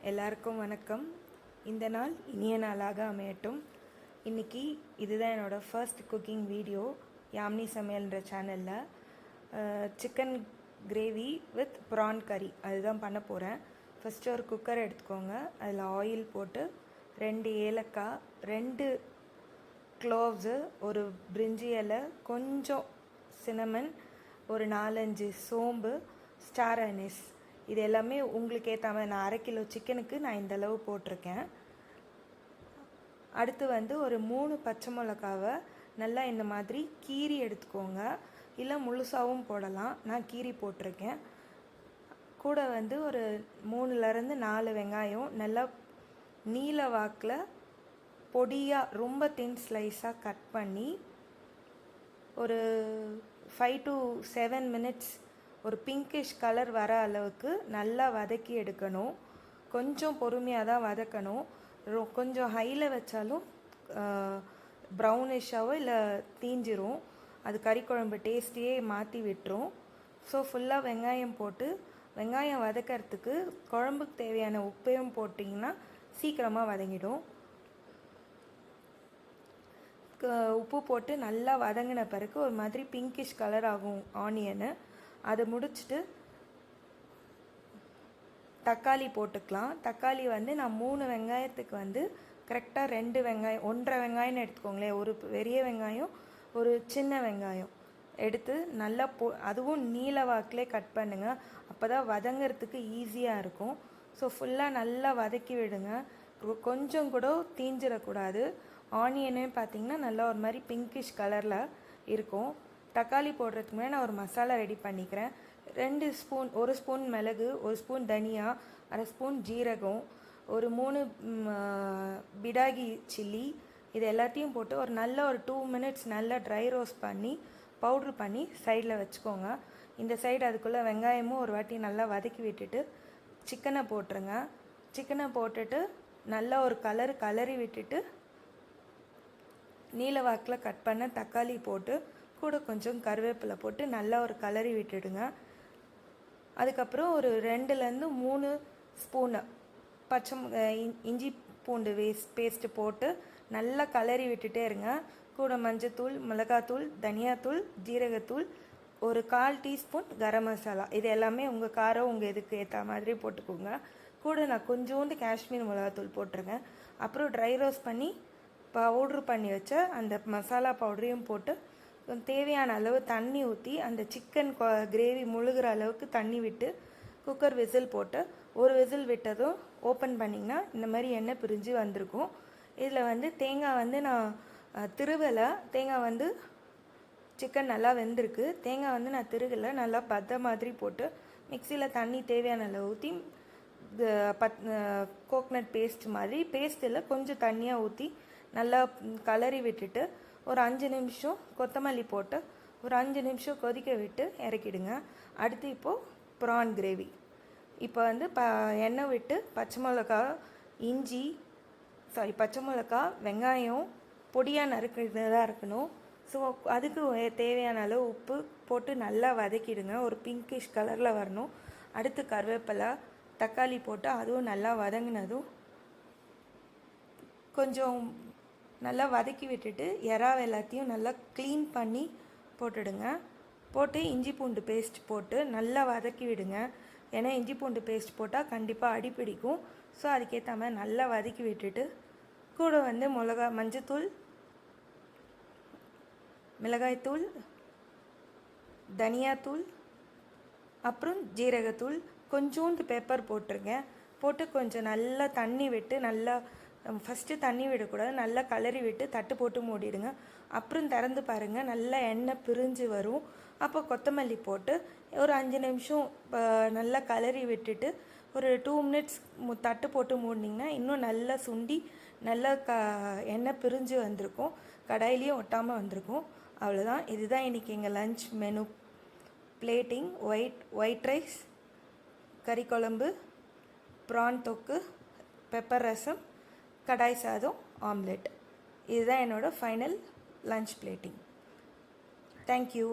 எல்லாருக்கும் வணக்கம். இந்த நாள் இனிய நாளாக அமையட்டும். இன்றைக்கி இதுதான் என்னோடய ஃபர்ஸ்ட் குக்கிங் வீடியோ யாமினி சமையல்ன்ற சேனலில். சிக்கன் கிரேவி வித் ப்ரான் கறி அதுதான் பண்ண போகிறேன். ஃபஸ்ட்டு ஒரு குக்கர் எடுத்துக்கோங்க. அதில் ஆயில் போட்டு 2 ஏலக்காய், 2 க்ளோவ்ஸு, ஒரு பிரிஞ்சி இலை, கொஞ்சம் சினமன், ஒரு 4-5 சோம்பு, ஸ்டார் அனீஸ், இது எல்லாமே உங்களுக்கு ஏற்ற மாதிரி. நான் 1/2 கிலோ சிக்கனுக்கு நான் இந்தளவு போட்டிருக்கேன். அடுத்து ஒரு 3 பச்சை மிளகாவை நல்லா இந்த மாதிரி கீரி எடுத்துக்கோங்க. இல்லை முழுசாகவும் போடலாம். நான் கீரி போட்டிருக்கேன். கூட ஒரு 3லேருந்து 4 வெங்காயம் நல்லா நீல வாக்கில் பொடியாக ரொம்ப தின் ஸ்லைஸாக கட் பண்ணி ஒரு 5 to 7 minutes ஒரு பிங்கிஷ் கலர் வர அளவுக்கு நல்லா வதக்கி எடுக்கணும். கொஞ்சம் பொறுமையாக தான் வதக்கணும். கொஞ்சம் ஹையில் வச்சாலும் ப்ரௌனிஷாவோ இல்லை தீஞ்சிரும். அது கறி குழம்பு டேஸ்ட்டையே மாற்றி விட்டுரும். ஸோ ஃபுல்லாக வெங்காயம் போட்டு வெங்காயம் வதக்கிறதுக்கு குழம்புக்கு தேவையான உப்பையும் போட்டிங்கன்னா சீக்கிரமாக வதங்கிடும். உப்பு போட்டு நல்லா வதங்கின பிறகு ஒரு மாதிரி பிங்கிஷ் கலர் ஆகும் ஆனியனு. அதை முடிச்சுட்டு தக்காளி போட்டுக்கலாம். தக்காளி நான் 3 வெங்காயத்துக்கு கரெக்டாக 2 வெங்காயம், 1.5 வெங்காயம்னு எடுத்துக்கோங்களேன். ஒரு பெரிய வெங்காயம், ஒரு சின்ன வெங்காயம் எடுத்து நல்லா அதுவும் நீல வாக்கிலே கட் பண்ணுங்கள். அப்போ தான் வதங்கிறதுக்கு ஈஸியாக இருக்கும். ஸோ ஃபுல்லாக நல்லா வதக்கி விடுங்க. கொஞ்சம் கூட தீஞ்சிடக்கூடாது. ஆனியனே பார்த்திங்கன்னா நல்லா ஒரு மாதிரி பிங்கிஷ் கலரில் இருக்கும். தக்காளி போடுறதுக்கு முன்னாடி நான் ஒரு மசாலா ரெடி பண்ணிக்கிறேன். 2 ஸ்பூன், 1 ஸ்பூன் மிளகு, 1 ஸ்பூன் தனியா, 1/2 ஸ்பூன் ஜீரகம், ஒரு 3 பிடாகி சில்லி, இது எல்லாத்தையும் போட்டு ஒரு 2 minutes நல்லா ட்ரை ரோஸ்ட் பண்ணி பவுட்ரு பண்ணி சைடில் வச்சுக்கோங்க. இந்த சைடு அதுக்குள்ளே வெங்காயமும் ஒரு வாட்டி நல்லா வதக்கி விட்டுட்டு சிக்கனை போட்டுருங்க. சிக்கனை போட்டுட்டு நல்லா ஒரு கலரி விட்டுட்டு நீல வாக்கில் கட் பண்ண தக்காளி போட்டு கூட கொஞ்சம் கருவேப்பிலை போட்டு நல்லா ஒரு கலரி விட்டுடுங்க. அதுக்கப்புறம் ஒரு 2லேருந்து 3 ஸ்பூனு இஞ்சி பூண்டு பேஸ்ட்டு போட்டு நல்லா கலரி விட்டுட்டே இருங்க. கூட மஞ்சத்தூள், மிளகாத்தூள், தனியாத்தூள், ஜீரகத்தூள், ஒரு 1/4 டீஸ்பூன் கரம் மசாலா, இது எல்லாமே உங்கள் காரம் உங்கள் இதுக்கு ஏற்ற மாதிரி போட்டுக்கோங்க. கூட நான் கொஞ்சோண்டு காஷ்மீர் மிளகாத்தூள் போட்டுருங்க. அப்புறம் ட்ரை ரோஸ்ட் பண்ணி பவுட்ரு பண்ணி வச்ச அந்த மசாலா பவுடரையும் போட்டு தேவையான அளவு தண்ணி ஊற்றி அந்த சிக்கன் கிரேவி முழுகிற அளவுக்கு தண்ணி விட்டு குக்கர் விசில் போட்டு ஒரு விசில் விட்டதும் ஓப்பன் பண்ணிங்கன்னா இந்த மாதிரி எண்ணெய் பிரிஞ்சு வந்திருக்கும். இதில் தேங்காய் நான் திருவலை. தேங்காய் சிக்கன் நல்லா வெந்திருக்கு. தேங்காய் நான் திருகலை, நல்லா பத்த மாதிரி போட்டு மிக்சியில் தண்ணி தேவையான அளவு ஊற்றி கோக்னட் பேஸ்ட் மாதிரி பேஸ்ட்டில் கொஞ்சம் தண்ணியாக ஊற்றி நல்லா கலரி விட்டுட்டு ஒரு 5 நிமிஷம் கொத்தமல்லி போட்டு ஒரு 5 நிமிஷம் கொதிக்க விட்டு இறக்கிடுங்க. அடுத்து இப்போது ப்ரான் கிரேவி. இப்போ எண்ணெய் விட்டு பச்சை மிளகா, வெங்காயம் பொடியாக நறுக்கிறதாக இருக்கணும். ஸோ அதுக்கு தேவையான அளவு உப்பு போட்டு நல்லா வதக்கிடுங்க. ஒரு பிங்கிஷ் கலரில் வரணும். அடுத்து கருவேப்பிலை, தக்காளி போட்டு அதுவும் நல்லா வதங்கினதும் கொஞ்சம் நல்லா வதக்கி விட்டுட்டு இறாவை எல்லாத்தையும் நல்லா க்ளீன் பண்ணி போட்டுடுங்க. போட்டு இஞ்சி பூண்டு பேஸ்ட் போட்டு நல்லா வதக்கி விடுங்க. ஏன்னா இஞ்சி பூண்டு பேஸ்ட் போட்டால் கண்டிப்பாக அடி பிடிக்கும். ஸோ அதுக்கேற்ற மாதிரி நல்லா வதக்கி விட்டுட்டு கூட மஞ்சத்தூள், மிளகாய்த்தூள், தனியாத்தூள், அப்புறம் ஜீரகத்தூள், கொஞ்சோண்டு பெப்பர் போட்டுருங்க. போட்டு கொஞ்சம் நல்லா தண்ணி விட்டு நல்லா ஃபஸ்ட்டு தண்ணி விடக்கூடாது, நல்லா கலரி விட்டு தட்டு போட்டு மூடிடுங்க. அப்புறம் திறந்து பாருங்கள், நல்லா எண்ணெய் பிரிஞ்சு வரும். அப்போ கொத்தமல்லி போட்டு ஒரு 5 நிமிஷம் நல்லா கலரி விட்டுட்டு ஒரு 2 minutes தட்டு போட்டு மூடினீங்கன்னா இன்னும் நல்லா சுண்டி நல்லா எண்ணெய் பிரிஞ்சு வந்திருக்கும். கடாயிலையும் ஒட்டாமல் வந்திருக்கும். அவ்வளோதான். இதுதான் இன்றைக்கி எங்கள் lunch menu. Plating white rice, கறி குழம்பு, ப்ரான் தொக்கு, பெப்பர் ரசம், கடாய் சாதம், ஆம்லெட். இதுதான் என்னோடய ஃபைனல் லன்ச் பிளேட்டிங். தேங்க்யூ.